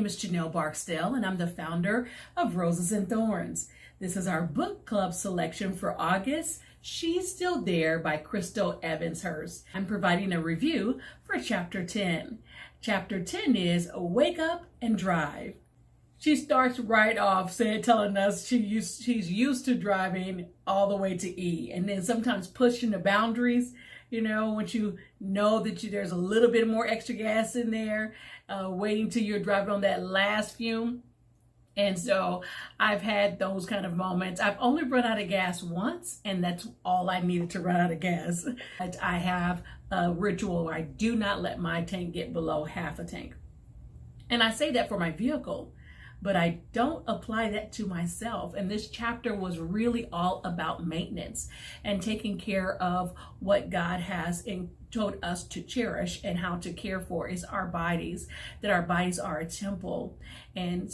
name is Janelle Barksdale, and I'm the founder of Roses and Thorns. This is our book club selection for August, She's Still There by Crystal Evans-Hurst. I'm providing a review for Chapter 10. Chapter 10 is Wake Up and Drive. She starts right off telling us she's used to driving all the way to E, and then sometimes pushing the boundaries. You know, once you know that there's a little bit more extra gas in there, waiting till you're driving on that last fume. And so I've had those kind of moments. I've only run out of gas once, and that's all I needed to run out of gas. I have a ritual where I do not let my tank get below half a tank. And I say that for my vehicle, but I don't apply that to myself. And this chapter was really all about maintenance and taking care of what God has told us to cherish and how to care for is our bodies, that our bodies are a temple. And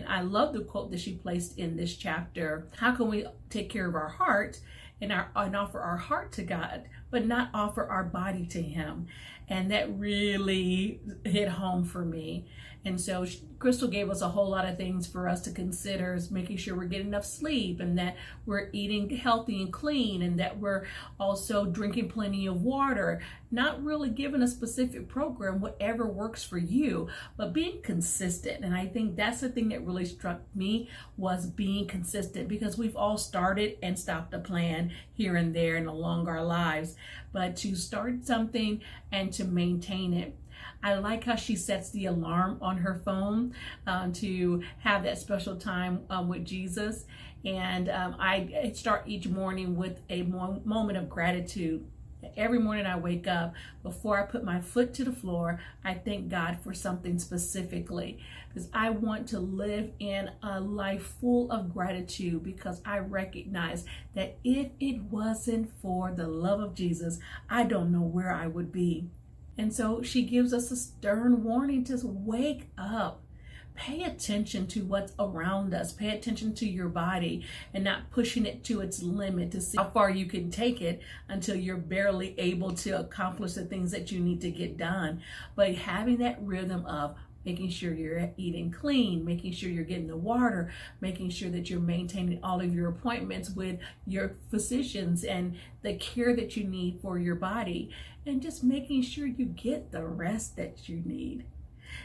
I love the quote that she placed in this chapter. How can we take care of our heart and offer our heart to God, but not offer our body to Him? And that really hit home for me. And so Crystal gave us a whole lot of things for us to consider, is making sure we're getting enough sleep, and that we're eating healthy and clean, and that we're also drinking plenty of water. Not really giving a specific program, whatever works for you, but being consistent. And I think that's the thing that really struck me, was being consistent, because we've all started and stopped a plan here and there and along our lives, but to start something and to maintain it. I like how she sets the alarm on her phone to have that special time with Jesus. And I start each morning with a moment of gratitude. Every morning I wake up, before I put my foot to the floor, I thank God for something specifically, because I want to live in a life full of gratitude, because I recognize that if it wasn't for the love of Jesus, I don't know where I would be. And so she gives us a stern warning to wake up. Pay attention to what's around us. Pay attention to your body, and not pushing it to its limit to see how far you can take it until you're barely able to accomplish the things that you need to get done. But having that rhythm of making sure you're eating clean, making sure you're getting the water, making sure that you're maintaining all of your appointments with your physicians and the care that you need for your body, and just making sure you get the rest that you need.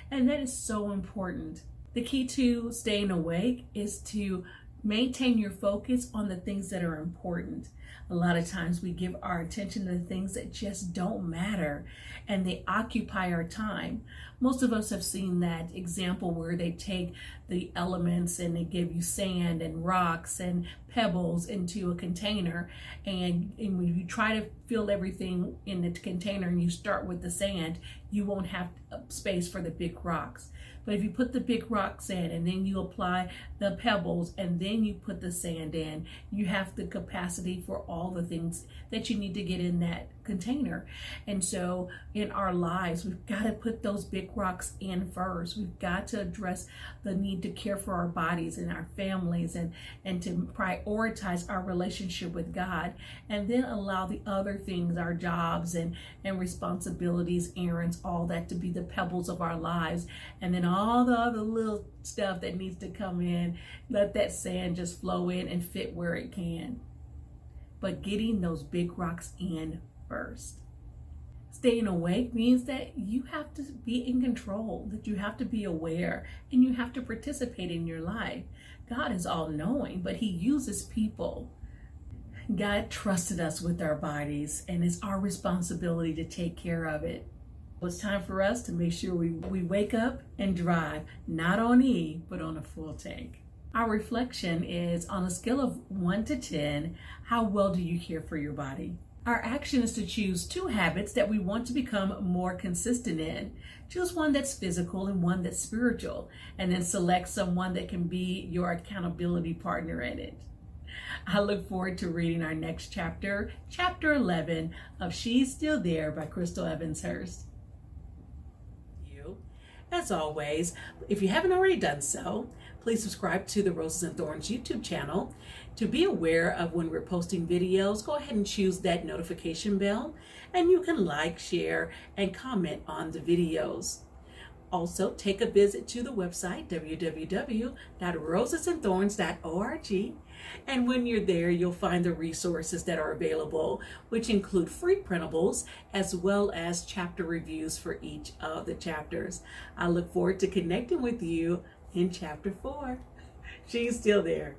And that is so important. The key to staying awake is to maintain your focus on the things that are important. A lot of times we give our attention to the things that just don't matter, and they occupy our time. Most of us have seen that example where they take the elements and they give you sand and rocks and pebbles into a container, and when you try to fill everything in the container and you start with the sand, you won't have space for the big rocks. But if you put the big rocks in, and then you apply the pebbles, and then you put the sand in, you have the capacity for all the things that you need to get in that container. And so in our lives, we've got to put those big rocks in first. We've got to address the need to care for our bodies and our families, and to prioritize our relationship with God, and then allow the other things, our jobs and responsibilities, errands, all that, to be the pebbles of our lives. And then all the other little stuff that needs to come in, let that sand just flow in and fit where it can. But getting those big rocks in first. Staying awake means that you have to be in control, that you have to be aware, and you have to participate in your life. God is all-knowing, but He uses people. God trusted us with our bodies, and it's our responsibility to take care of it. It's time for us to make sure we wake up and drive, not on E, but on a full tank. Our reflection is, on a scale of 1 to 10, how well do you care for your body? Our action is to choose 2 habits that we want to become more consistent in. Choose one that's physical and one that's spiritual, and then select someone that can be your accountability partner in it. I look forward to reading our next chapter, Chapter 11 of She's Still There by Crystal Evans-Hurst. As always, if you haven't already done so, please subscribe to the Roses and Thorns YouTube channel. To be aware of when we're posting videos, go ahead and choose that notification bell, and you can like, share, and comment on the videos. Also, take a visit to the website, www.rosesandthorns.org. And when you're there, you'll find the resources that are available, which include free printables as well as chapter reviews for each of the chapters. I look forward to connecting with you in chapter 4. She's still there.